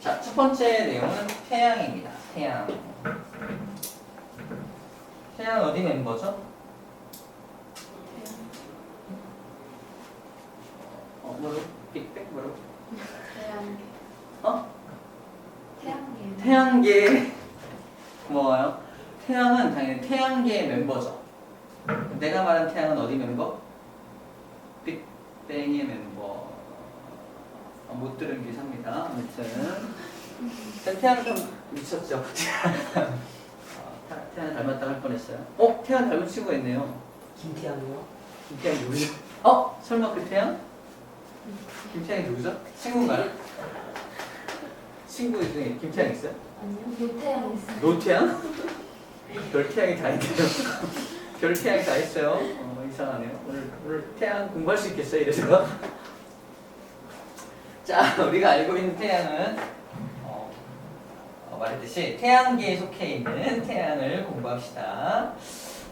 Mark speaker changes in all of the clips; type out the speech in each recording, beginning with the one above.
Speaker 1: 자, 첫 번째 내용은 태양입니다. 태양. 태양 어디 멤버죠? 뭐로? 빅뱅 뭐로?
Speaker 2: 태양계.
Speaker 1: 어?
Speaker 2: 태양계.
Speaker 1: 태양계. 고마워요. 태양은 당연히 태양계의 멤버죠. 내가 말한 태양은 어디 멤버? 빅뱅의 멤버. 못 들은 게 삽니다. 아무튼 태양 좀 미쳤죠. 태양 닮았다고 할 뻔했어요. 태양 닮은 친구가 있네요.
Speaker 3: 김태양이요?
Speaker 1: 김태양이 누구죠? 설마 그 태양? 김태양이 누구죠? 친구인가요? 친구 중에 김태양 있어요?
Speaker 2: 아니요. 노태양 있어요.
Speaker 1: 노태양? 별태양이 다 있네요. 별태양이 다 있어요. 이상하네요. 오늘 태양 공부할 수 있겠어요? 이래서. 자, 우리가 알고 있는 태양은 말했듯이 태양계에 속해 있는 태양을 공부합시다.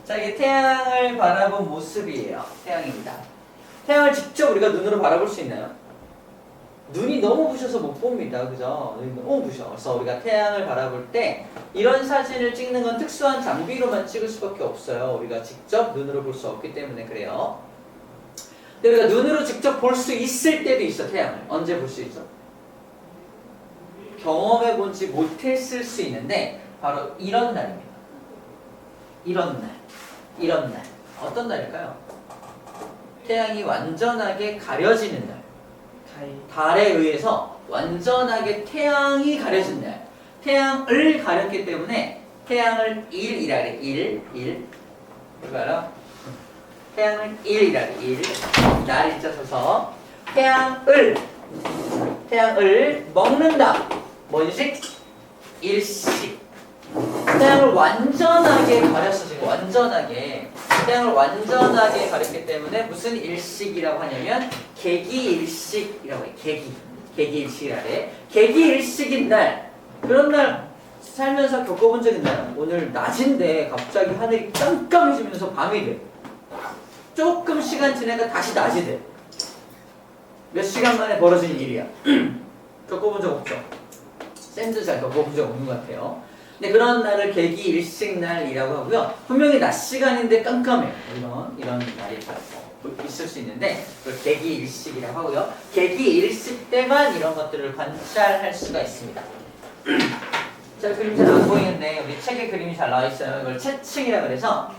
Speaker 1: 자, 이게 태양을 바라본 모습이에요. 태양입니다. 태양을 직접 우리가 눈으로 바라볼 수 있나요? 눈이 너무 부셔서 못 봅니다. 그죠? 눈이 너무 부셔. 그래서 우리가 태양을 바라볼 때 이런 사진을 찍는 건 특수한 장비로만 찍을 수밖에 없어요. 우리가 직접 눈으로 볼 수 없기 때문에 그래요. 근데 우리가 눈으로 직접 볼 수 있을 때도 있어, 태양을. 언제 볼 수 있어? 경험해 보지 못했을 수 있는데 바로 이런 날입니다. 이런 날. 이런 날. 어떤 날일까요? 태양이 완전하게 가려지는 날. 달에 의해서 완전하게 태양이 가려진 날. 태양을 가렸기 때문에 태양을 1이라 그래. 1. 이거 알아? 태양을 1이라 그래. 1. 날 일자 써서 태양을 먹는다. 뭔식? 일식. 태양을 완전하게 가렸어. 지금 완전하게. 태양을 완전하게 가렸기 때문에 무슨 일식이라고 하냐면 개기일식이라고 해. 개기일식이라 해. 개기일식인 날. 그런 날 살면서 겪어본 적 있나요? 오늘 낮인데 갑자기 하늘이 깜깜해지면서 밤이 돼. 조금 시간 지나가 다시 낮이 돼. 몇 시간 만에 벌어진 일이야. 겪어본 적 없죠? 쌤도 잘 겪어본 적 없는 것 같아요. 근데 그런 날을 개기일식날이라고 하고요. 분명히 낮 시간인데 깜깜해요. 이런 날이 있을 수 있는데 그걸 개기일식이라고 하고요. 개기일식 때만 이런 것들을 관찰할 수가 있습니다. 자, 그림 잘 안 보이는데 우리 책에 그림이 잘 나와 있어요. 이걸 채층이라 그래서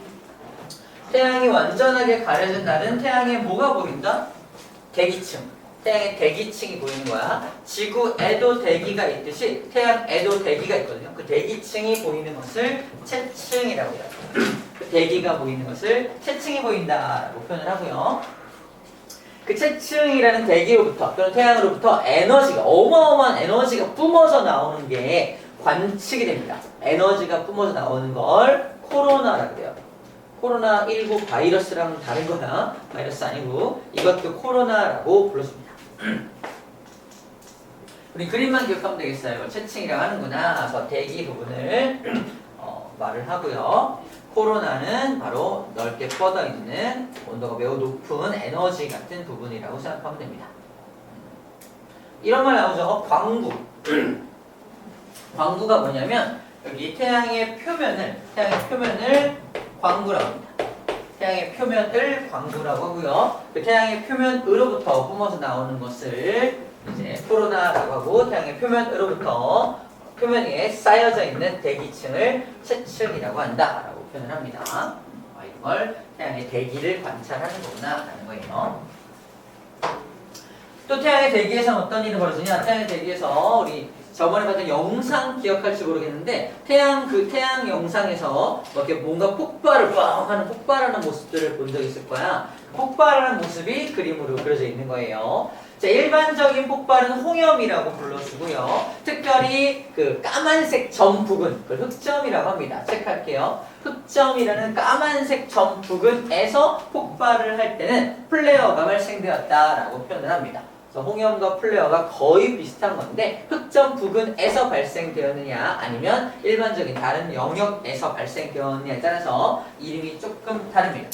Speaker 1: 태양이 완전하게 가려진 날은 태양에 뭐가 보인다? 대기층. 태양의 대기층이 보이는 거야. 지구에도 대기가 있듯이 태양에도 대기가 있거든요. 그 대기층이 보이는 것을 채층이라고 해요. 그 대기가 보이는 것을 채층이 보인다라고 표현을 하고요. 그 채층이라는 대기로부터 또는 태양으로부터 에너지가 어마어마한 에너지가 뿜어져 나오는 게 관측이 됩니다. 에너지가 뿜어져 나오는 걸 코로나라고 해요. 코로나19 바이러스랑 다른 거야. 바이러스 아니고 이것도 코로나라고 불러줍니다. 우리 그림만 기억하면 되겠어요. 채층이라고 하는구나. 그래서 대기 부분을 말을 하고요. 코로나는 바로 넓게 뻗어 있는 온도가 매우 높은 에너지 같은 부분이라고 생각하면 됩니다. 이런 말 나오죠. 광구. 광구가 뭐냐면 여기 태양의 표면을 광구라고 합니다. 태양의 표면을 광구라고 하고요. 그 태양의 표면으로부터 뿜어져 나오는 것을 이제 코로나라고 하고 태양의 표면으로부터 표면 위에 쌓여져 있는 대기층을 채층이라고 한다라고 표현을 합니다. 이걸 태양의 대기를 관찰하는 거구나라는 거예요. 또 태양의 대기에서 어떤 일이 벌어지냐? 태양의 대기에서 우리 저번에 봤던 영상 기억할지 모르겠는데 태양 영상에서 이렇게 뭔가 폭발하는 모습들을 본 적 있을 거야. 폭발하는 모습이 그림으로 그려져 있는 거예요. 자, 일반적인 폭발은 홍염이라고 불러주고요. 특별히 그 까만색 점 부근, 그걸 흑점이라고 합니다. 체크할게요. 흑점이라는 까만색 점 부근에서 폭발을 할 때는 플레어가 발생되었다라고 표현을 합니다. 그래서 홍염과 플레어가 거의 비슷한 건데 흑점 부근에서 발생되었느냐 아니면 일반적인 다른 영역에서 발생되었느냐에 따라서 이름이 조금 다릅니다.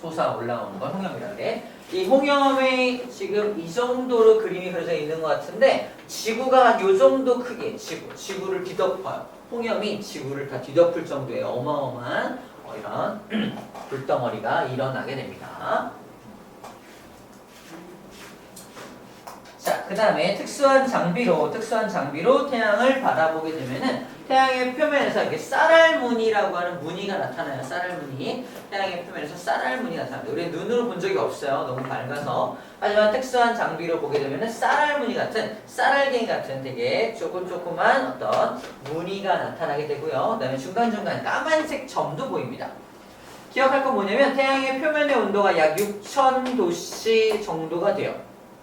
Speaker 1: 솟아 올라오는 걸 홍염이라고 해. 이 홍염이 지금 이 정도로 그림이 그려져 있는 것 같은데 지구가 요 정도 크기, 지구를 뒤덮어요. 홍염이 지구를 다 뒤덮을 정도의 어마어마한 이런 불덩어리가 일어나게 됩니다. 자, 그 다음에 특수한 장비로 태양을 바라보게 되면은 태양의 표면에서 이렇게 쌀알무늬라고 하는 무늬가 나타나요. 쌀알무늬. 태양의 표면에서 쌀알무늬 나타납니다. 우리 눈으로 본 적이 없어요. 너무 밝아서. 하지만 특수한 장비로 보게 되면은 쌀알무늬 같은, 쌀알갱이 같은 되게 조그만 어떤 무늬가 나타나게 되고요. 그 다음에 중간중간 까만색 점도 보입니다. 기억할 건 뭐냐면 태양의 표면의 온도가 약 6000도씨 정도가 돼요.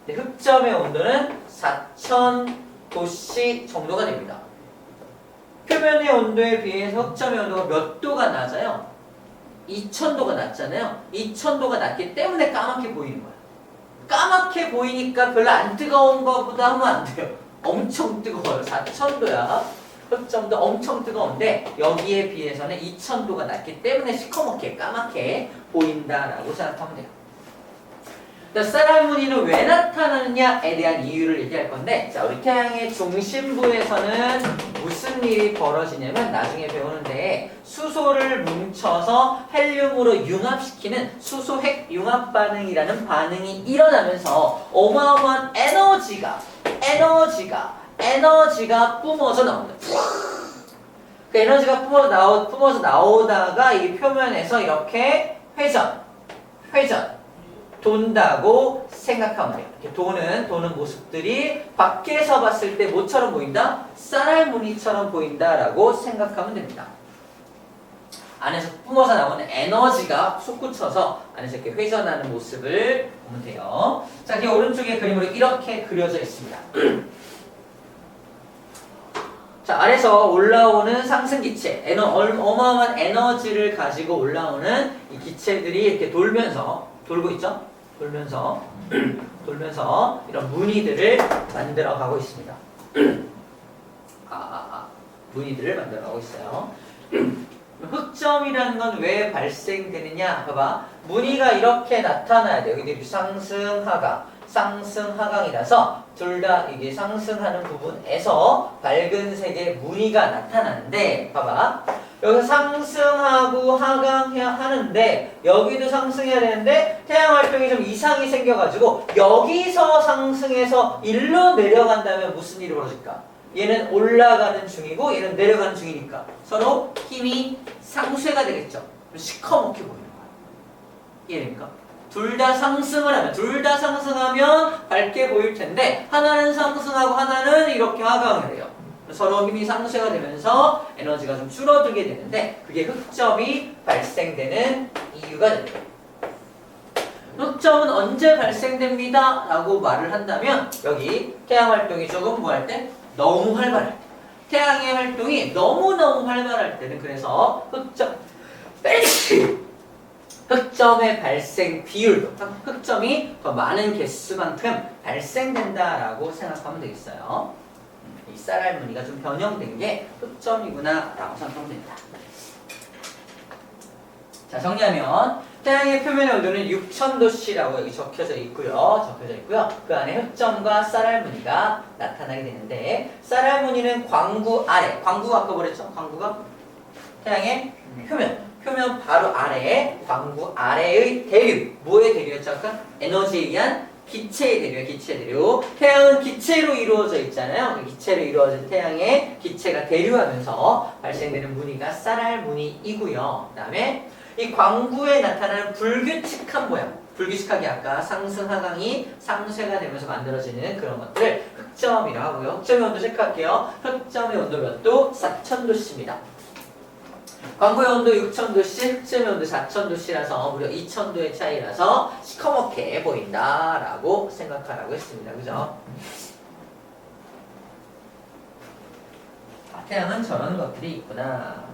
Speaker 1: 흑점의 온도는 4000도씨 정도가 됩니다. 표면의 온도에 비해서 흑점의 온도가 몇 도가 낮아요? 2000도가 낮잖아요. 2000도가 낮기 때문에 까맣게 보이는 거예요. 까맣게 보이니까 별로 안 뜨거운 것보다 하면 안 돼요. 엄청 뜨거워요. 4000도야. 흑점도 엄청 뜨거운데 여기에 비해서는 2000도가 낮기 때문에 시커멓게 까맣게 보인다라고 생각하면 돼요. 쌀알무늬는 왜 나타나느냐에 대한 이유를 얘기할 건데, 자, 우리 태양의 중심부에서는 무슨 일이 벌어지냐면 나중에 배우는데 수소를 뭉쳐서 헬륨으로 융합시키는 수소핵 융합 반응이라는 반응이 일어나면서 어마어마한 에너지가 뿜어져 나온다. 그 에너지가 뿜어져 나오다가 이 표면에서 이렇게 회전 돈다고 생각하면 돼요. 이렇게 도는 모습들이 밖에서 봤을 때 뭐처럼 보인다? 쌀알무늬처럼 보인다라고 생각하면 됩니다. 안에서 뿜어서 나오는 에너지가 솟구쳐서 안에서 이렇게 회전하는 모습을 보면 돼요. 자, 이 오른쪽에 그림으로 이렇게 그려져 있습니다. 자, 아래서 올라오는 상승 기체, 어마어마한 에너지를 가지고 올라오는 이 기체들이 이렇게 돌고 있죠? 돌면서 이런 무늬들을 만들어 가고 있습니다. 무늬들을 만들어 가고 있어요. 흑점이라는 건 왜 발생되느냐? 봐봐. 무늬가 이렇게 나타나야 돼요. 여기 상승, 하강이라서 둘 다 이게 상승하는 부분에서 밝은 색의 무늬가 나타나는데, 봐봐. 여기서 상승하고 하강해야 하는데 여기도 상승해야 되는데 태양 활동이 좀 이상이 생겨가지고 여기서 상승해서 일로 내려간다면 무슨 일이 벌어질까? 얘는 올라가는 중이고 얘는 내려가는 중이니까 서로 힘이 상쇄가 되겠죠. 시커멓게 보이는 거야. 이해됩니까? 둘 다 상승하면 밝게 보일 텐데 하나는 상승하고 하나는 이렇게 하강을 해요. 서로 힘이 상쇄가 되면서 에너지가 좀 줄어들게 되는데 그게 흑점이 발생되는 이유가 됩니다. 흑점은 언제 발생됩니다 라고 말을 한다면 여기 태양 활동이 조금 뭐 할 때? 너무 활발할 때. 태양의 활동이 너무너무 활발할 때는 그래서 흑점의 발생 비율도 흑점이 더 많은 개수만큼 발생된다라고 생각하면 되겠어요. 이 쌀알무늬가 좀 변형된 게 흑점이구나 라고 생각하면 됩니다. 자, 정리하면 태양의 표면의 온도는 6000도씨라고 여기 적혀져 있고요. 그 안에 흑점과 쌀알무늬가 나타나게 되는데 쌀알무늬는 광구가 아까 뭐랬죠? 광구가 태양의 표면 바로 아래에 광구 아래의 대류. 뭐의 대류였죠? 아까 에너지에 의한 기체의 대류. 태양은 기체로 이루어져 있잖아요. 기체로 이루어진 태양의 기체가 대류하면서 발생되는 무늬가 쌀알무늬이고요. 그 다음에 이 광구에 나타나는 불규칙한 모양. 불규칙하게 아까 상승, 하강이 상쇄가 되면서 만들어지는 그런 것들을 흑점이라고 하고요. 흑점의 온도 체크할게요. 흑점의 온도 몇 도? 4000도씨입니다. 광구의 온도 6000도씨, 흑점의 온도 4000도씨라서 무려 2000도의 차이라서 시커멓게 보인다라고 생각하라고 했습니다. 그죠? 태양은 저런 것들이 있구나.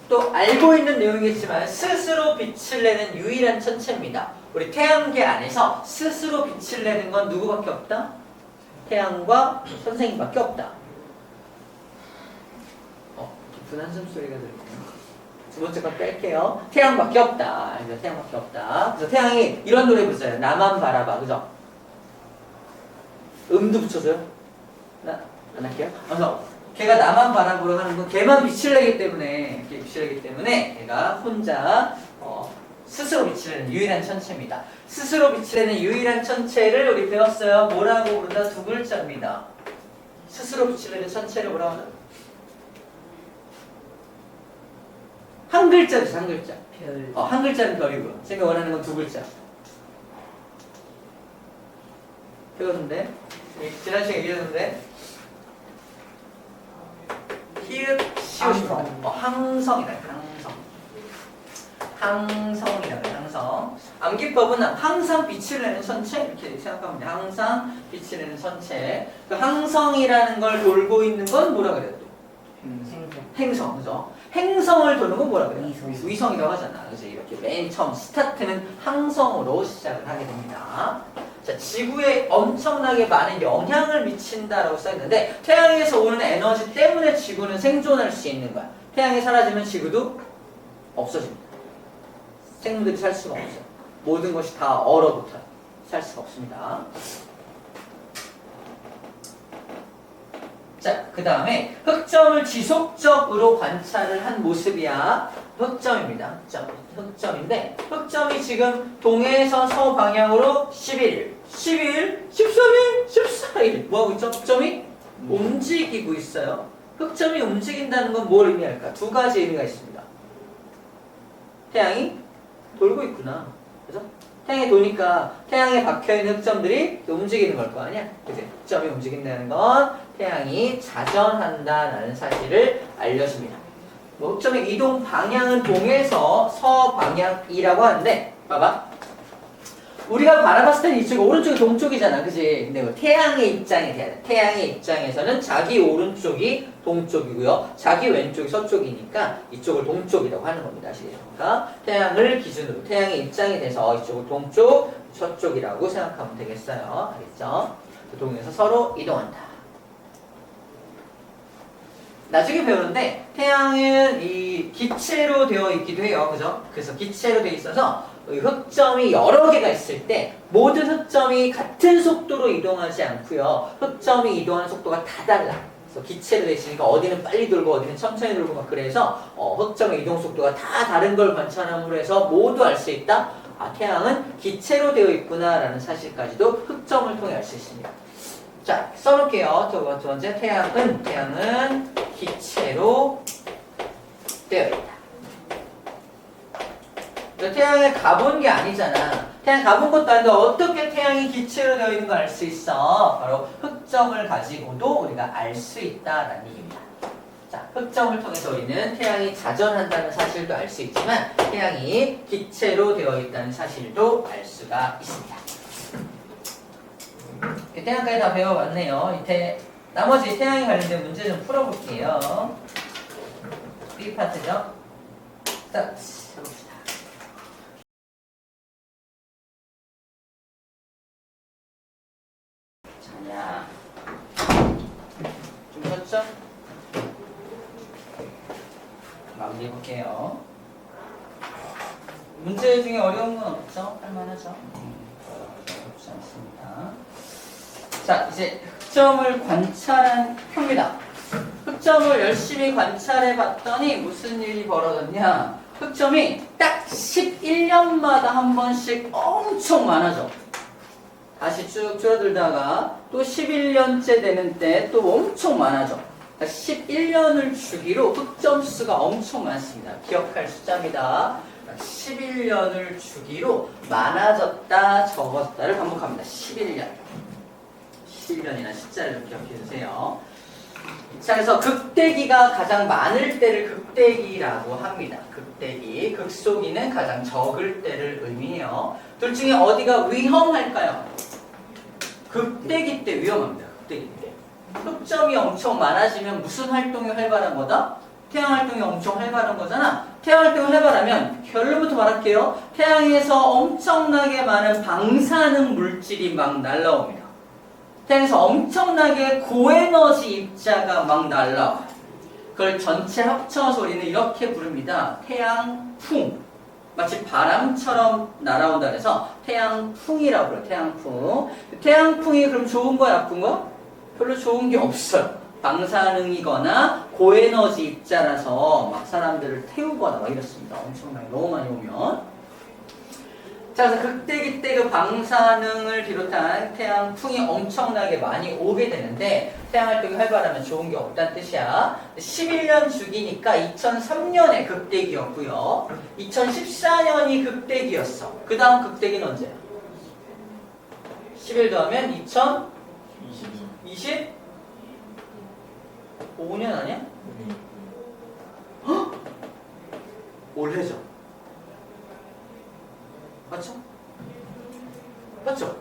Speaker 1: 또 알고 있는 내용이겠지만 스스로 빛을 내는 유일한 천체입니다. 우리 태양계 안에서 스스로 빛을 내는 건 누구밖에 없다? 태양과 선생님밖에 없다. 깊은 한숨 소리가 들리네요. 두 번째 건 뺄게요. 태양밖에 없다. 그래서 태양밖에 없다. 그래서 태양이 이런 노래 부르잖아요. 나만 바라봐. 그죠? 음도 붙여줘요? 나 안 할게요. 그래서 걔가 나만 바라보려 하는 건 걔만 빛을 내기 때문에 걔가 혼자 스스로 빛을 내는 유일한 천체입니다. 스스로 빛을 내는 유일한 천체를 우리 배웠어요. 뭐라고 부르다? 두 글자입니다. 스스로 빛을 내는 천체를 뭐라고 하죠? 한 글자죠, 한 글자.
Speaker 3: 별.
Speaker 1: 한 글자는 별이고요. 쌤이 원하는 건 두 글자. 배웠는데? 지난 시간에 얘기했는데? 히읗, 시옷입니다. 항성이다, 항성이라고 항성. 암기법은 항상 빛을 내는 천체 이렇게 생각하면 돼요. 항상 빛을 내는 천체. 그 항성이라는 걸 돌고 있는 건 뭐라 그래요? 또? 행성, 그죠? 행성을 도는 건 뭐라 그래요? 위성이라고 하잖아. 그래서 이렇게 맨 처음 스타트는 항성으로 시작을 하게 됩니다. 자, 지구에 엄청나게 많은 영향을 미친다라고 써있는데 태양에서 오는 에너지 때문에 지구는 생존할 수 있는 거야. 태양이 사라지면 지구도 없어집니다. 생물들이 살 수가 없어요. 모든 것이 다 얼어붙어요. 살 수가 없습니다. 자, 그 다음에 흑점을 지속적으로 관찰을 한 모습이야. 흑점입니다. 흑점인데 흑점이 지금 동해에서 서방향으로 11일, 12일, 13일, 14일 뭐하고 있죠? 흑점이 움직이고 있어요. 흑점이 움직인다는 건 뭘 의미할까? 두 가지 의미가 있습니다. 태양이 돌고 있구나. 그죠? 태양이 도니까 태양에 박혀있는 흑점들이 움직이는 걸 거 아니야? 그치? 흑점이 움직인다는 건 태양이 자전한다라는 사실을 알려줍니다. 뭐 흑점의 이동 방향은 동에서 서방향이라고 하는데 봐봐. 우리가 바라봤을 때는 이쪽이 오른쪽이 동쪽이잖아. 그치? 근데 태양의 입장이 돼야 돼. 태양의 입장에서는 자기 오른쪽이 동쪽이고요. 자기 왼쪽이 서쪽이니까 이쪽을 동쪽이라고 하는 겁니다. 아시겠죠? 그러니까 태양을 기준으로 태양의 입장이 돼서 이쪽을 동쪽, 서쪽이라고 생각하면 되겠어요. 알겠죠? 동에서 서로 이동한다. 나중에 배우는데 태양은 이 기체로 되어 있기도 해요. 그죠? 그래서 기체로 되어 있어서 흑점이 여러 개가 있을 때 모든 흑점이 같은 속도로 이동하지 않고요. 흑점이 이동하는 속도가 다 달라. 그래서 기체로 되어 있으니까 어디는 빨리 돌고 어디는 천천히 돌고 막 그래서 흑점의 이동 속도가 다 다른 걸 관찰함으로 해서 모두 알 수 있다. 아, 태양은 기체로 되어 있구나라는 사실까지도 흑점을 통해 알 수 있습니다. 자, 써놓을게요. 두 번째 태양은 기체로 되어 있다. 태양에 가본 게 아니잖아. 태양 가본 것도 아닌데 어떻게 태양이 기체로 되어 있는 걸 알 수 있어? 바로 흑점을 가지고도 우리가 알 수 있다라는 얘기입니다. 자, 흑점을 통해서 우리는 태양이 자전한다는 사실도 알 수 있지만 태양이 기체로 되어 있다는 사실도 알 수가 있습니다. 태양까지 다 배워봤네요. 나머지 태양에 관련된 문제 좀 풀어볼게요. B 파트죠. 자, 해봅시다. 자냐. 준비됐죠? 마무리해볼게요. 문제 중에 어려운 건 없죠? 할만하죠? 어렵지 않습니다. 자, 이제 흑점을 관찰합니다. 흑점을 열심히 관찰해 봤더니 무슨 일이 벌어졌냐? 흑점이 딱 11년마다 한 번씩 엄청 많아져. 다시 쭉 줄어들다가 또 11년째 되는 때 또 엄청 많아져. 11년을 주기로 흑점 수가 엄청 많습니다. 기억할 숫자입니다. 11년을 주기로 많아졌다, 적었다를 반복합니다. 11년. 11년이나 숫자를 좀 기억해 주세요. 자, 그래서 극대기가 가장 많을 때를 극대기라고 합니다. 극대기. 극소기는 가장 적을 때를 의미해요. 둘 중에 어디가 위험할까요? 극대기 때 위험합니다. 극대기 때. 흑점이 엄청 많아지면 무슨 활동이 활발한 거다? 태양 활동이 엄청 활발한 거잖아. 태양 활동이 활발하면 결론부터 말할게요. 태양에서 엄청나게 많은 방사능 물질이 막 날라옵니다. 태양에서 엄청나게 고에너지 입자가 막 날라와요. 그걸 전체 합쳐서 우리는 이렇게 부릅니다. 태양풍. 마치 바람처럼 날아온다 그래서 태양풍이라고 그래요. 태양풍. 태양풍이 그럼 좋은 거야, 나쁜 거? 별로 좋은 게 없어요. 방사능이거나 고에너지 입자라서 막 사람들을 태우거나 막 이렇습니다. 엄청나게 너무 많이 오면. 자, 그래서 그때 그 방사능을 비롯한 태양풍이 엄청나게 많이 오게 되는데 태양활동이 활발하면 좋은 게 없다는 뜻이야. 11년 주기니까 2003년에 극대기였고요. 2014년이 극대기였어. 그 다음 극대기는 언제야? 11 더하면 2025년 아니야? 헉? 올해죠. 맞죠? 맞죠?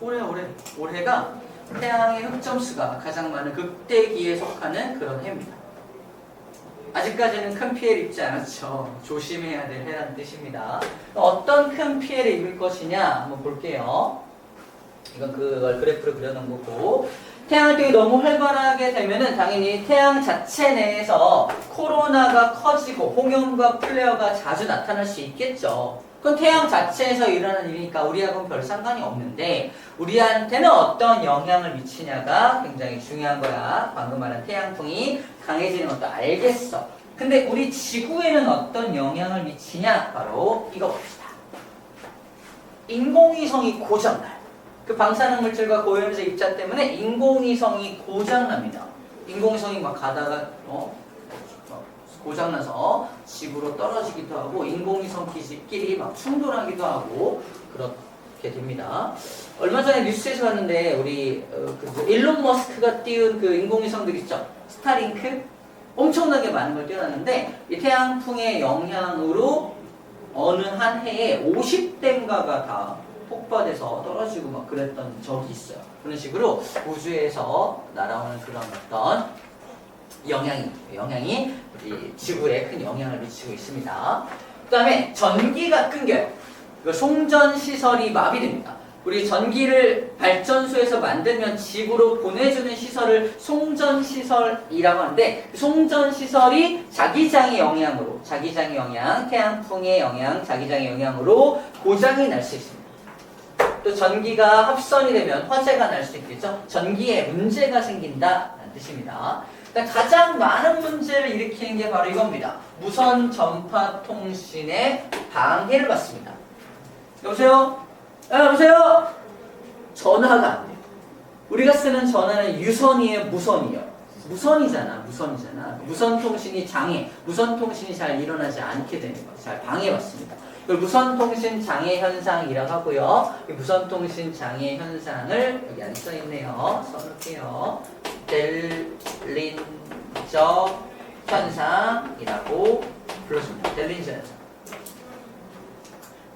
Speaker 1: 올해가 태양의 흑점수가 가장 많은 극대기에 속하는 그런 해입니다. 아직까지는 큰 피해를 입지 않았죠. 조심해야 될 해라는 뜻입니다. 어떤 큰 피해를 입을 것이냐 한번 볼게요. 이건 그걸 그래프로 그려놓은 거고, 태양활동이 너무 활발하게 되면은 당연히 태양 자체 내에서 코로나가 커지고 홍염과 플레어가 자주 나타날 수 있겠죠. 그건 태양 자체에서 일어나는 일이니까 우리하고는 별 상관이 없는데 우리한테는 어떤 영향을 미치냐가 굉장히 중요한 거야. 방금 말한 태양풍이 강해지는 것도 알겠어. 근데 우리 지구에는 어떤 영향을 미치냐? 바로 이거 봅시다. 인공위성이 고장나요. 그 방사능 물질과 고연소 입자 때문에 인공위성이 고장납니다. 인공위성이 막 가다가 고장나서 지구로 떨어지기도 하고 인공위성끼리 막 충돌하기도 하고 그렇게 됩니다. 얼마 전에 뉴스에서 봤는데 우리 일론 머스크가 띄운 그 인공위성들 있죠? 스타링크? 엄청나게 많은 걸 띄워놨는데 이 태양풍의 영향으로 어느 한 해에 50대인가가 다 폭발해서 떨어지고 막 그랬던 적이 있어요. 그런 식으로 우주에서 날아오는 그런 어떤 영향이 우리 지구에 큰 영향을 미치고 있습니다. 그 다음에 전기가 끊겨요. 송전시설이 마비됩니다. 우리 전기를 발전소에서 만들면 집으로 보내주는 시설을 송전시설이라고 하는데 송전시설이 자기장의 영향, 태양풍의 영향, 자기장의 영향으로 고장이 날 수 있습니다. 또 전기가 합선이 되면 화재가 날 수 있겠죠. 전기에 문제가 생긴다는 뜻입니다. 그러니까 가장 많은 문제를 일으키는 게 바로 이겁니다. 무선 전파 통신의 방해를 받습니다. 여보세요? 여보세요? 전화가 안 돼요. 우리가 쓰는 전화는 유선이에요, 무선이에요? 무선이잖아. 무선 통신이 장애, 무선 통신이 잘 일어나지 않게 되는 거예요. 잘 방해받습니다. 이걸 무선 통신 장애 현상이라고 하고요. 이 무선 통신 장애 현상을 여기 안 써 있네요. 써놓을게요. 델린저 현상이라고 불러줍니다. 델린저 현상.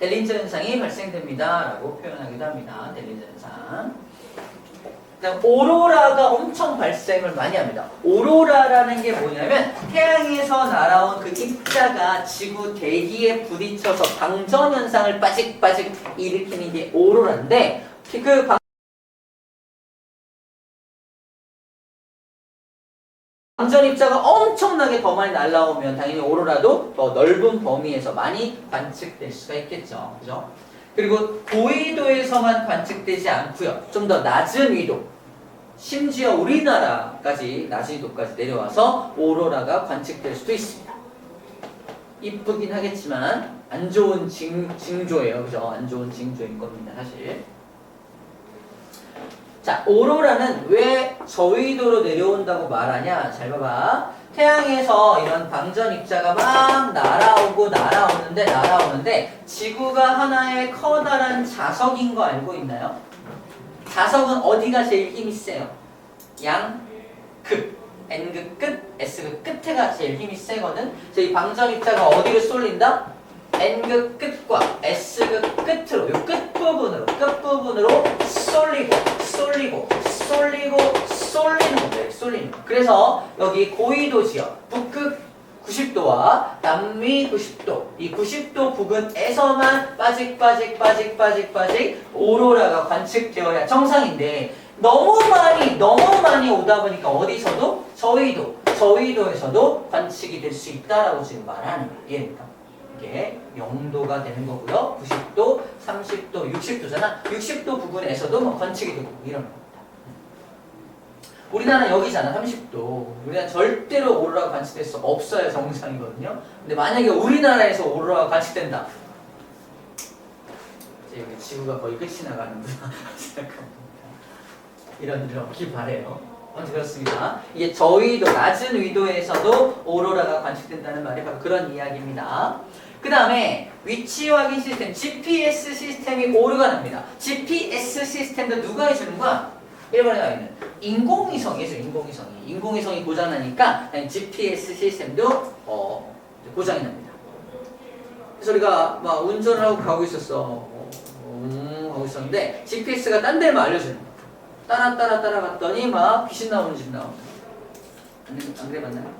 Speaker 1: 델린저 현상이 발생됩니다. 라고 표현하기도 합니다. 델린저 현상. 오로라가 엄청 발생을 많이 합니다. 오로라라는 게 뭐냐면 태양에서 날아온 그 입자가 지구 대기에 부딪혀서 방전 현상을 빠직빠직 일으키는 게 오로라인데 그 방전 입자가 엄청나게 더 많이 날아오면 당연히 오로라도 더 넓은 범위에서 많이 관측될 수가 있겠죠. 그죠? 그리고 고위도에서만 관측되지 않고요. 좀 더 낮은 위도, 심지어 우리나라까지 낮은 위도까지 내려와서 오로라가 관측될 수도 있습니다. 이쁘긴 하겠지만 안 좋은 징조예요. 그죠? 안 좋은 징조인 겁니다. 사실. 자, 오로라는 왜 저위도로 내려온다고 말하냐? 잘 봐봐. 태양에서 이런 방전 입자가 막 날아오는데 지구가 하나의 커다란 자석인 거 알고 있나요? 자석은 어디가 제일 힘이 세요? 양극, N극 끝, S극 끝에가 제일 힘이 세거든. 이 방전 입자가 어디로 쏠린다? N극 끝과 S극 끝으로, 이 끝부분으로 쏠리는 겁니다. 쏠리는 거. 그래서 여기 고위도 지역, 북극 90도와 남미 90도, 이 90도 부근에서만 빠직 오로라가 관측되어야 정상인데 너무 많이 오다 보니까 어디서도 저위도 저위도에서도 관측이 될 수 있다라고 지금 말하는 거예요. 이해됩니까? 이게 0도가 되는 거고요. 90도, 30도, 60도잖아. 60도 부분에서도 뭐 관측이 되고 이런 겁니다. 우리나라 여기잖아. 30도. 우리나라 절대로 오로라가 관측될 수 없어야 정상이거든요. 근데 만약에 우리나라에서 오로라가 관측된다. 이제 지구가 거의 끝이 나가는구나 생각합니다. 이런 일 없기 바래요. 아무튼 그렇습니다. 이게 저위도, 낮은 위도에서도 오로라가 관측된다는 말이 바로 그런 이야기입니다. 그 다음에 위치 확인 시스템, GPS 시스템이 오류가 납니다. GPS 시스템도 누가 해주는 거야? 1번에 나와 있는 인공위성이죠. 인공위성이 고장나니까 GPS 시스템도 고장이 납니다. 그래서 우리가 막 운전을 하고 가고 있었어. 하고 있었는데 GPS가 딴 데만 알려주는 거야. 따라갔더니 막 귀신 나오는 집 나오는 안 그래 맞나요?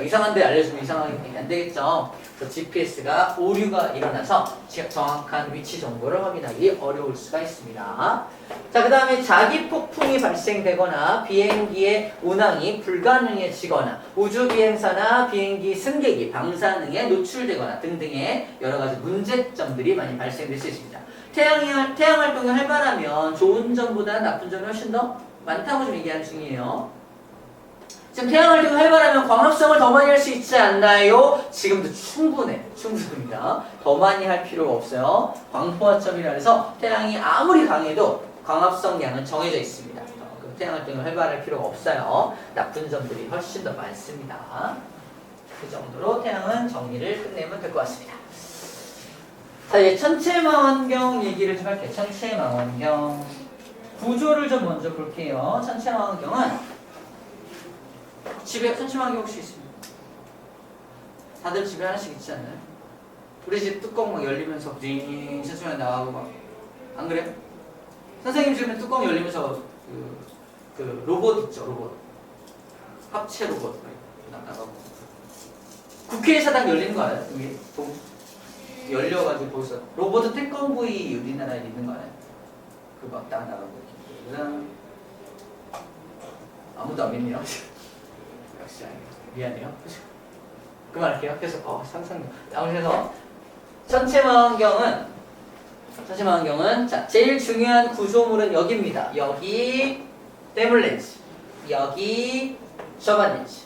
Speaker 1: 이상한 데 알려주면 이상하게 안 되겠죠. 그래서 GPS가 오류가 일어나서 정확한 위치 정보를 확인하기 어려울 수가 있습니다. 자, 그 다음에 자기 폭풍이 발생되거나 비행기의 운항이 불가능해지거나 우주 비행사나 비행기 승객이 방사능에 노출되거나 등등의 여러 가지 문제점들이 많이 발생될 수 있습니다. 태양 활동이 활발하면 좋은 점보다 나쁜 점이 훨씬 더 많다고 좀 얘기하는 중이에요. 지금 태양 활동이 활발하면 광합성을 더 많이 할 수 있지 않나요? 지금도 충분합니다. 더 많이 할 필요가 없어요. 광포화점이라 해서 태양이 아무리 강해도 광합성량은 정해져 있습니다. 태양 활동이 활발할 필요가 없어요. 나쁜 점들이 훨씬 더 많습니다. 그 정도로 태양은 정리를 끝내면 될 것 같습니다. 자, 이제 천체망원경 얘기를 좀 할게요. 천체망원경 구조를 좀 먼저 볼게요. 천체망원경은 집에 천체망원경 혹시 있습니까? 다들 집에 하나씩 있지 않나요? 우리 집 뚜껑 막 열리면서 징 천체망 나가고 막 안 그래요? 선생님 집에 뚜껑 열리면서 그 로봇 있죠, 로봇. 합체 로봇 나가고. 국회에서 딱 열리는 거 알아요? 이게 열려가지고 거기서 로봇 태권브이 우리나라에 있는 거 알아요? 그 막 딱 나가고 아무도 안 믿네요. 역시 미안해요. 그만할게요. 계속 상상. 그래서 천체망원경은 자 제일 중요한 구조물은 여기입니다. 여기 데블 렌즈, 여기 저반 렌즈.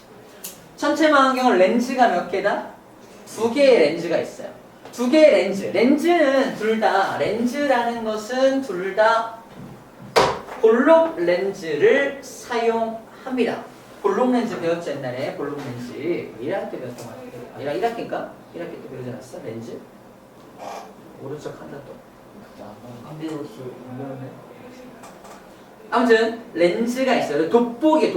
Speaker 1: 천체망원경은 렌즈가 몇 개다? 2개의 렌즈가 있어요. 2개의 렌즈. 렌즈는 둘 다, 렌즈라는 것은 둘 다 볼록 렌즈를 사용합니다. 볼록 렌즈 배웠죠, 옛날에? 볼록 렌즈. 1학기 때 배웠던 것 같아요. 1학기인가? 1학기 때 배우지 않았어? 렌즈? 오른쪽 한다 또.
Speaker 3: 안 배웠어요. 안 배웠네.
Speaker 1: 아무튼, 렌즈가 있어요. 돋보기.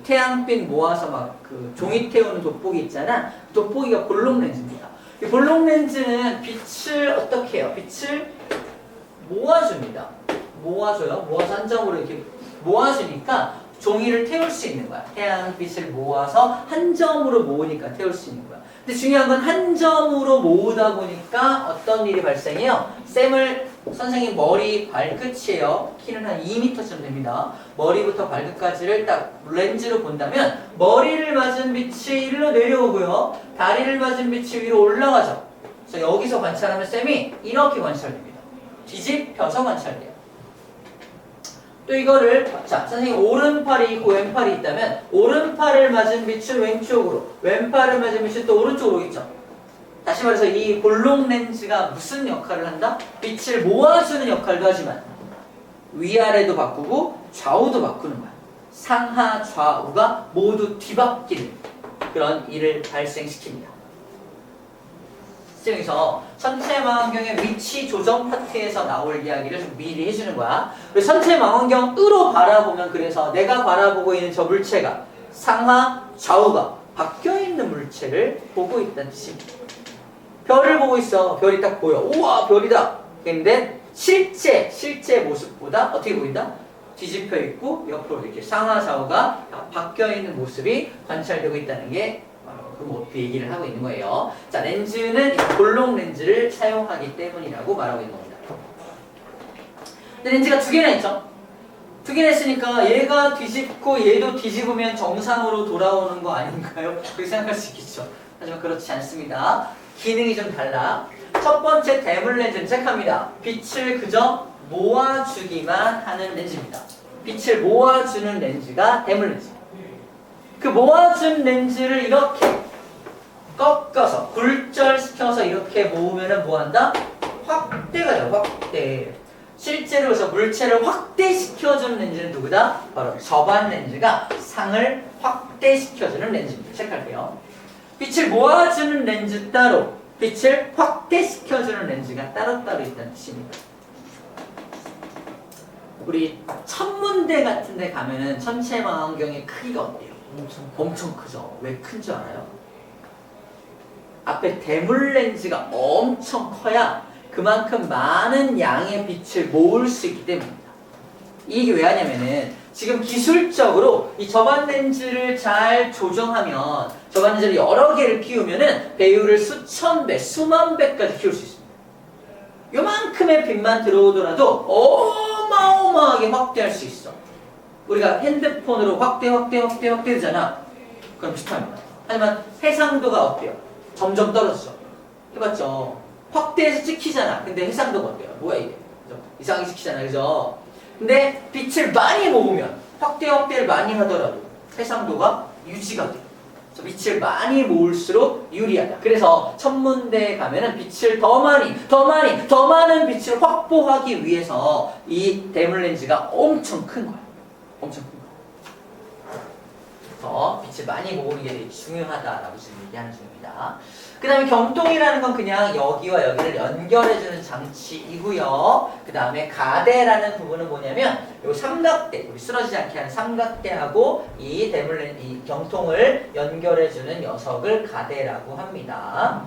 Speaker 1: 태양빛 모아서 막 그 종이 태우는 돋보기 있잖아. 돋보기가 볼록 렌즈입니다. 이 볼록 렌즈는 빛을 어떻게 해요? 빛을 모아줍니다. 모아줘요. 모아서 한 점으로 이렇게 모아주니까 종이를 태울 수 있는 거야. 태양빛을 모아서 한 점으로 모으니까 태울 수 있는 거야. 근데 중요한 건 한 점으로 모으다 보니까 어떤 일이 발생해요? 선생님 머리 발끝이에요. 키는 한 2m쯤 됩니다. 머리부터 발끝까지를 딱 렌즈로 본다면 머리를 맞은 빛이 일로 내려오고요. 다리를 맞은 빛이 위로 올라가죠. 그래서 여기서 관찰하면 쌤이 이렇게 관찰됩니다. 뒤집혀서 관찰돼요. 또 이거를 자 선생님 오른팔이 있고 왼팔이 있다면 오른팔을 맞은 빛은 왼쪽으로 왼팔을 맞은 빛은 또 오른쪽으로 오겠죠. 다시 말해서 이 볼록 렌즈가 무슨 역할을 한다? 빛을 모아주는 역할도 하지만 위아래도 바꾸고 좌우도 바꾸는 거야. 상하 좌우가 모두 뒤바뀌는 그런 일을 발생시킵니다. 여기서 천체망원경의 위치 조정 파트에서 나올 이야기를 좀 미리 해주는 거야. 천체망원경으로 바라보면 그래서 내가 바라보고 있는 저 물체가 상하 좌우가 바뀌어있는 물체를 보고 있다는 뜻입니다. 별을 보고 있어. 별이 딱 보여. 우와 별이다. 근데 실제 모습보다 어떻게 보인다? 뒤집혀 있고 옆으로 이렇게 상하 좌우가 바뀌어 있는 모습이 관찰되고 있다는 게 그 얘기를 하고 있는 거예요. 자, 렌즈는 볼록 렌즈를 사용하기 때문이라고 말하고 있는 겁니다. 근데 렌즈가 2개나 있죠. 확인했으니까 얘가 뒤집고 얘도 뒤집으면 정상으로 돌아오는 거 아닌가요? 그렇게 생각할 수 있겠죠. 하지만 그렇지 않습니다. 기능이 좀 달라. 첫 번째 대물 렌즈는 체크합니다. 빛을 그저 모아주기만 하는 렌즈입니다. 빛을 모아주는 렌즈가 대물 렌즈. 그 모아준 렌즈를 이렇게 꺾어서 굴절시켜서 이렇게 모으면은 뭐한다? 확대가 돼요. 확대. 실제로 그래서 물체를 확대시켜주는 렌즈는 누구다? 바로 저반 렌즈가 상을 확대시켜주는 렌즈입니다. 체크할게요. 빛을 모아주는 렌즈 따로, 빛을 확대시켜주는 렌즈가 따로따로 있다는 뜻입니다. 우리 천문대 같은 데 가면은 천체 망원경의 크기가 어때요? 엄청 크죠? 왜 큰 줄 알아요? 앞에 대물 렌즈가 엄청 커야 그만큼 많은 양의 빛을 모을 수 있기 때문입니다. 이게 왜 하냐면은 지금 기술적으로 이 저반 렌즈를 잘 조정하면 저반 렌즈를 여러 개를 키우면은 배율을 수천 배, 수만 배까지 키울 수 있습니다. 요만큼의 빛만 들어오더라도 어마어마하게 확대할 수 있어. 우리가 핸드폰으로 확대되잖아. 그럼 비슷합니다. 하지만 해상도가 어때요? 점점 떨어지죠. 해봤죠? 확대해서 찍히잖아. 근데 해상도가 어때요? 뭐야 이게? 그죠? 이상하게 찍히잖아. 그죠? 근데 빛을 많이 모으면 확대를 많이 하더라도 해상도가 유지가 돼요. 그래서 빛을 많이 모을수록 유리하다. 그래서 천문대에 가면은 빛을 더 많은 빛을 확보하기 위해서 이 대물 렌즈가 엄청 큰 거야. 엄청 큰 거야. 그래서 빛을 많이 모으는 게 되게 중요하다라고 지금 얘기하는 중입니다. 그 다음에 경통이라는 건 그냥 여기와 여기를 연결해주는 장치이고요. 그 다음에 가대라는 부분은 뭐냐면 요 삼각대, 우리 쓰러지지 않게 하는 삼각대하고 이 경통을 연결해주는 녀석을 가대라고 합니다.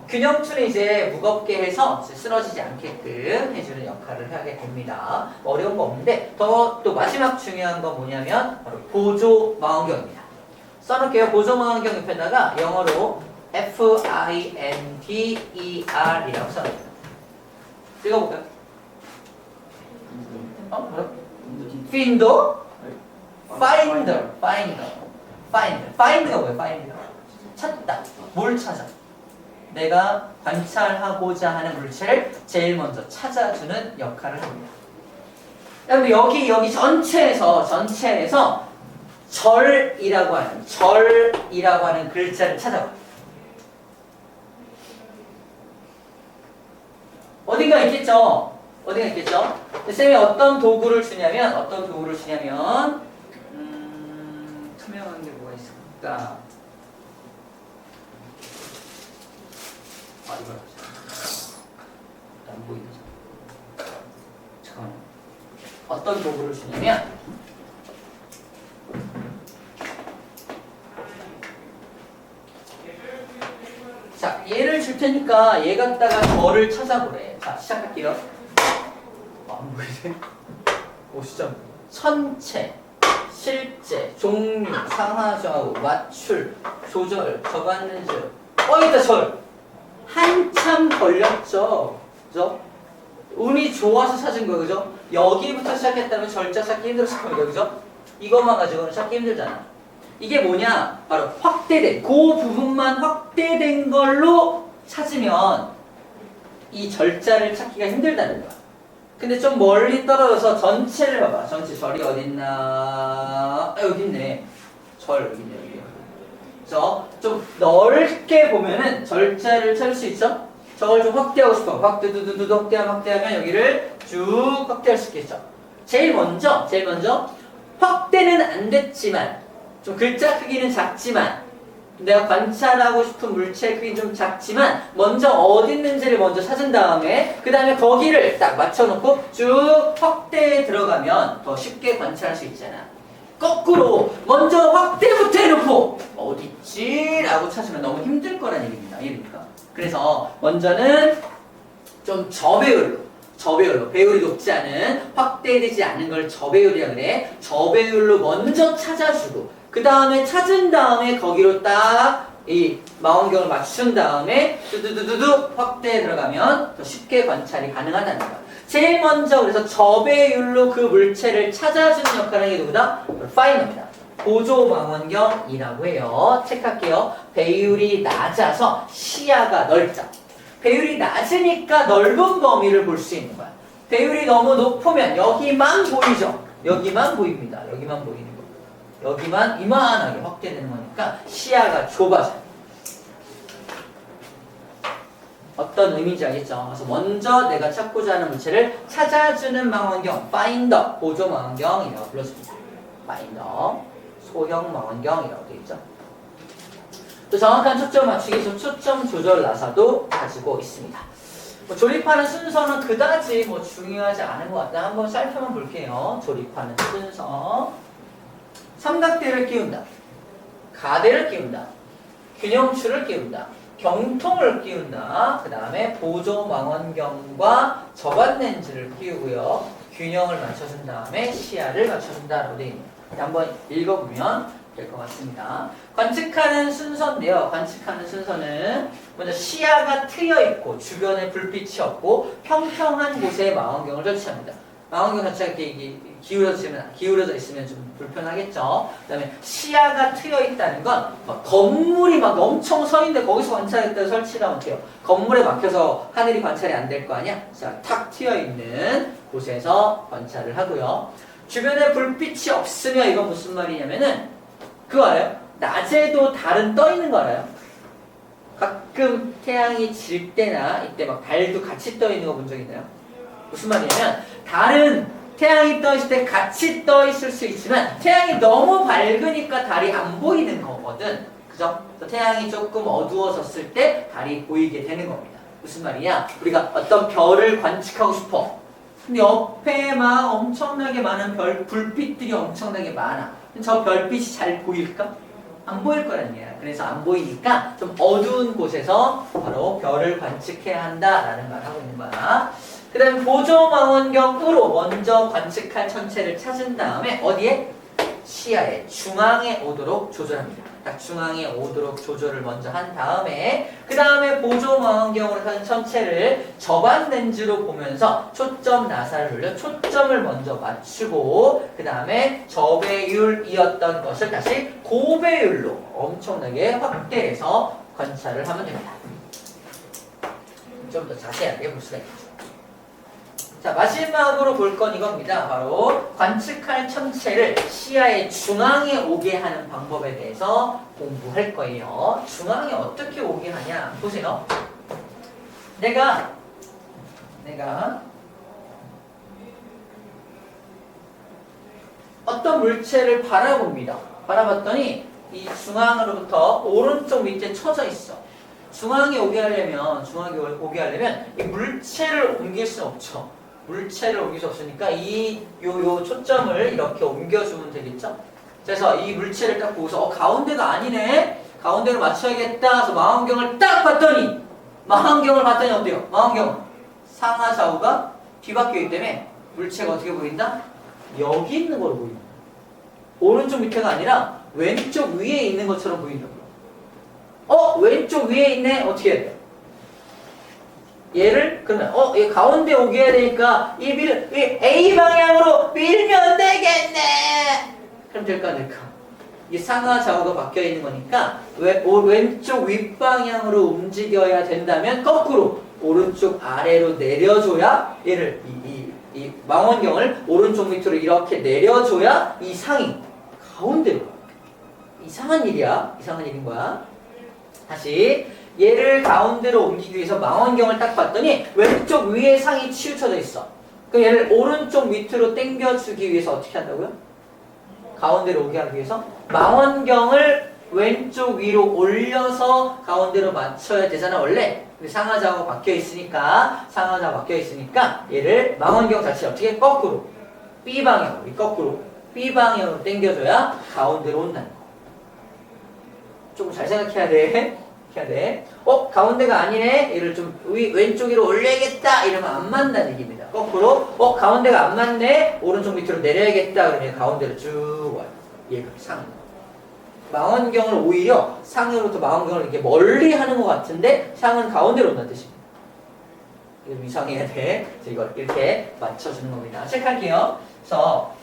Speaker 1: 균형추는 이제 무겁게 해서 쓰러지지 않게끔 해주는 역할을 하게 됩니다. 어려운 거 없는데 또 마지막 중요한 건 뭐냐면 바로 보조 망원경입니다. 써놓을게요. 보조 망원경 옆에다가 영어로 FINDER이라고 써놓을게요. 읽어볼까요? 뭐라고? Find가 뭐예요? Find. 찾다. 뭘 찾아? 내가 관찰하고자 하는 물체를 제일 먼저 찾아주는 역할을 합니다. 여러분 여기 전체에서 절이라고 하는 글자를 찾아봐. 어딘가 있겠죠? 쌤이 어떤 도구를 주냐면 투명한 게 뭐가 있을까? 이거 안 보이죠? 잠깐만. 어떤 도구를 주냐면 자, 얘를 줄 테니까 얘 갖다가 저를 찾아보래. 자, 시작할게요. 안 보이네. 진짜 천체, 실제, 종류, 상하좌우, 맞출, 조절, 저반 렌즈. 있다 절. 한참 걸렸죠. 그죠? 운이 좋아서 찾은 거예요. 그죠? 여기부터 시작했다면 절자 찾기 힘들었을 겁니다. 그죠? 이것만 가지고는 찾기 힘들잖아. 이게 뭐냐? 바로 확대된, 그 부분만 확대된 걸로 찾으면 이 절자를 찾기가 힘들다는 거야. 근데 좀 멀리 떨어져서 전체를 봐봐. 전체 절이 어딨나? 여기 있네. 절 여기 있네. 그래서 좀 넓게 보면은 절자를 찾을 수 있죠? 저걸 좀 확대하고 싶어. 확대하면 여기를 쭉 확대할 수 있겠죠? 제일 먼저 확대는 안 됐지만 좀 글자 크기는 작지만 내가 관찰하고 싶은 물체 크기는 좀 작지만 먼저 어디 있는지를 먼저 찾은 다음에 그 다음에 거기를 딱 맞춰놓고 쭉 확대에 들어가면 더 쉽게 관찰할 수 있잖아. 거꾸로 먼저 확대부터 해놓고 어딨지? 라고 찾으면 너무 힘들 거란 얘기입니다. 그래서 먼저는 좀 저배율로 배율이 높지 않은 확대되지 않은 걸 저배율이라 그래. 저배율로 먼저 찾아주고 그 다음에 찾은 다음에 거기로 딱 이 망원경을 맞춘 다음에 두두두두두 확대에 들어가면 더 쉽게 관찰이 가능하다는 거야. 제일 먼저 그래서 접배율로 그 물체를 찾아주는 역할을 하는 게 누구다? 파인더입니다. 보조망원경이라고 해요. 체크할게요. 배율이 낮아서 시야가 넓다. 배율이 낮으니까 넓은 범위를 볼 수 있는 거야. 배율이 너무 높으면 여기만 보이죠? 여기만 보입니다. 여기만 보이는 거. 여기만 이만하게 확대되는 거니까 시야가 좁아져요. 어떤 의미인지 알겠죠? 그래서 먼저 내가 찾고자 하는 물체를 찾아주는 망원경, 파인더, 보조 망원경이라고 불러줍니다. 파인더, 소형 망원경이라고 되어 있죠. 또 정확한 초점 맞추기 위해서 초점 조절 나사도 가지고 있습니다. 조립하는 순서는 그다지 중요하지 않은 것 같다. 한번 살펴만 볼게요. 조립하는 순서. 삼각대를 끼운다. 가대를 끼운다. 균형추를 끼운다. 경통을 끼운다. 그 다음에 보조 망원경과 저반 렌즈를 끼우고요. 균형을 맞춰준 다음에 시야를 맞춰준다라고 되어 있습니다. 한번 읽어보면 될 것 같습니다. 관측하는 순서인데요. 관측하는 순서는 먼저 시야가 트여 있고 주변에 불빛이 없고 평평한 곳에 망원경을 설치합니다. 망원경 자체가 이렇게 기울어져 있으면 좀 불편하겠죠. 그 다음에 시야가 트여 있다는 건 건물이 막 엄청 서 있는데 거기서 관찰했다 설치하면 어때요? 건물에 막혀서 하늘이 관찰이 안 될 거 아니야? 자, 탁 트여 있는 곳에서 관찰을 하고요. 주변에 불빛이 없으면 이건 무슨 말이냐면은 그거 알아요? 낮에도 달은 떠 있는 거 알아요? 가끔 태양이 질 때나 이때 막 달도 같이 떠 있는 거 본 적 있나요? 무슨 말이냐면 달은 태양이 떠 있을 때 같이 떠 있을 수 있지만 태양이 너무 밝으니까 달이 안 보이는 거거든. 그죠? 그래서 태양이 조금 어두워졌을 때 달이 보이게 되는 겁니다. 무슨 말이냐? 우리가 어떤 별을 관측하고 싶어. 근데 옆에 막 엄청나게 많은 불빛들이 엄청나게 많아. 저 별빛이 잘 보일까? 안 보일 거란 얘기야. 그래서 안 보이니까 좀 어두운 곳에서 바로 별을 관측해야 한다라는 말을 하고 있는 거야. 그 다음에 보조망원경으로 먼저 관측할 천체를 찾은 다음에 어디에? 시야의 중앙에 오도록 조절합니다. 딱 중앙에 오도록 조절을 먼저 한 다음에 그 다음에 보조망원경으로 사는 천체를 저반 렌즈로 보면서 초점 나사를 돌려 초점을 먼저 맞추고 그 다음에 저배율이었던 것을 다시 고배율로 엄청나게 확대해서 관찰을 하면 됩니다. 좀 더 자세하게 볼 수가 있죠. 자, 마지막으로 볼 건 이겁니다. 바로 관측할 천체를 시야의 중앙에 오게 하는 방법에 대해서 공부할 거예요. 중앙에 어떻게 오게 하냐? 보세요. 내가 어떤 물체를 바라봅니다. 바라봤더니 이 중앙으로부터 오른쪽 밑에 쳐져 있어. 중앙에 오게 하려면 이 물체를 옮길 수 없죠. 물체를 옮길 수 없으니까 요 초점을 이렇게 옮겨주면 되겠죠? 그래서 이 물체를 딱 보고서 가운데가 아니네? 가운데를 맞춰야겠다 해서 망원경을 딱 봤더니 어때요? 망원경 상하 좌우가 뒤바뀌기 때문에 물체가 어떻게 보인다? 여기 있는 걸로 보인다. 오른쪽 밑에가 아니라 왼쪽 위에 있는 것처럼 보인다고요. 왼쪽 위에 있네? 어떻게 해야 돼? 얘를 그러면 얘 가운데 오게 해야 되니까 이 A 방향으로 밀면 되겠네. 그럼 될까 안 될까? 이 상하 좌우가 바뀌어 있는 거니까 왼쪽 윗방향으로 움직여야 된다면 거꾸로 오른쪽 아래로 내려줘야 얘를 이 망원경을 오른쪽 밑으로 이렇게 내려줘야 이 상이 가운데로. 이상한 일이야. 이상한 일인 거야. 다시 얘를 가운데로 옮기기 위해서 망원경을 딱 봤더니 왼쪽 위에 상이 치우쳐져 있어. 그럼 얘를 오른쪽 밑으로 당겨주기 위해서 어떻게 한다고요? 가운데로 오게 하기 위해서 망원경을 왼쪽 위로 올려서 가운데로 맞춰야 되잖아 원래. 상하좌우가 바뀌어 있으니까 얘를 망원경 자체 어떻게 거꾸로 B방향으로 당겨줘야 가운데로 온다는 거. 조금 잘 생각해야 돼. 가운데가 아니네. 얘를 좀 왼쪽 위로 올려야겠다. 이러면 안 맞는다는 얘기입니다. 거꾸로 가운데가 안 맞네. 오른쪽 밑으로 내려야겠다. 그러면 가운데로 쭉 와요. 얘가 상. 망원경을 오히려 상으로부터 망원경을 이렇게 멀리 하는 것 같은데 상은 가운데로 온다는 뜻입니다. 이거 이상해야 돼. 그래서 이걸 이렇게 맞춰주는 겁니다. 체크할게요. 그래서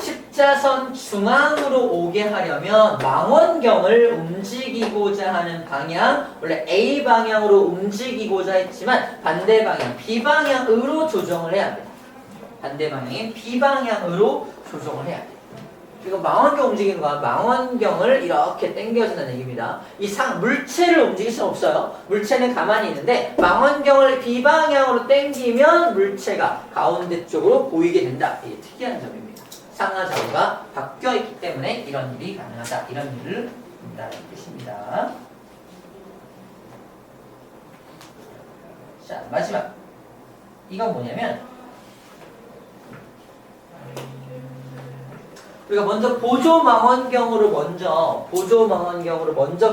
Speaker 1: 십자선 중앙으로 오게 하려면 망원경을 움직이고자 하는 방향, 원래 A 방향으로 움직이고자 했지만 반대 방향, B 방향으로 조정을 해야 합니다. 반대 방향인 B 방향으로 조정을 해야 돼요. 그리고 망원경 움직이는 건 망원경을 이렇게 당겨준다는 얘기입니다. 이 물체를 움직일 수는 없어요. 물체는 가만히 있는데 망원경을 B 방향으로 당기면 물체가 가운데 쪽으로 보이게 된다. 이게 특이한 점입니다. 상하좌우가 바뀌어 있기 때문에 이런 일이 가능하다. 이런 일을 한다는 뜻입니다. 자, 마지막. 이건 뭐냐면 우리가 먼저 보조 망원경으로 먼저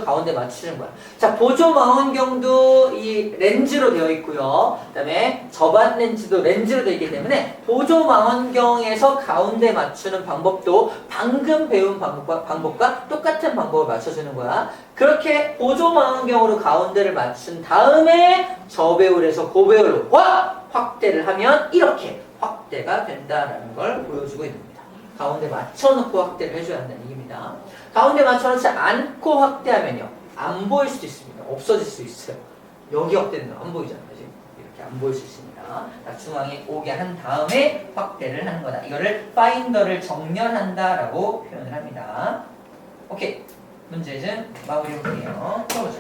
Speaker 1: 가운데 맞추는 거야. 자, 보조 망원경도 이 렌즈로 되어 있고요. 그다음에 접안 렌즈도 렌즈로 되어 있기 때문에 보조 망원경에서 가운데 맞추는 방법도 방금 배운 방법과 똑같은 방법을 맞춰주는 거야. 그렇게 보조 망원경으로 가운데를 맞춘 다음에 저배율에서 고배율로 확대를 하면 이렇게 확대가 된다라는 걸 보여주고 있는 겁니다. 가운데 맞춰놓고 확대를 해줘야 한다는 얘기입니다. 가운데 맞춰놓지 않고 확대하면요, 안 보일 수도 있습니다. 없어질 수 있어요. 여기 확대는 안 보이잖아요. 지금 이렇게 안 보일 수 있습니다. 중앙에 오게 한 다음에 확대를 하는 거다. 이거를 파인더를 정렬한다라고 표현을 합니다. 오케이, 문제 좀 마무리해볼게요. 풀어보죠.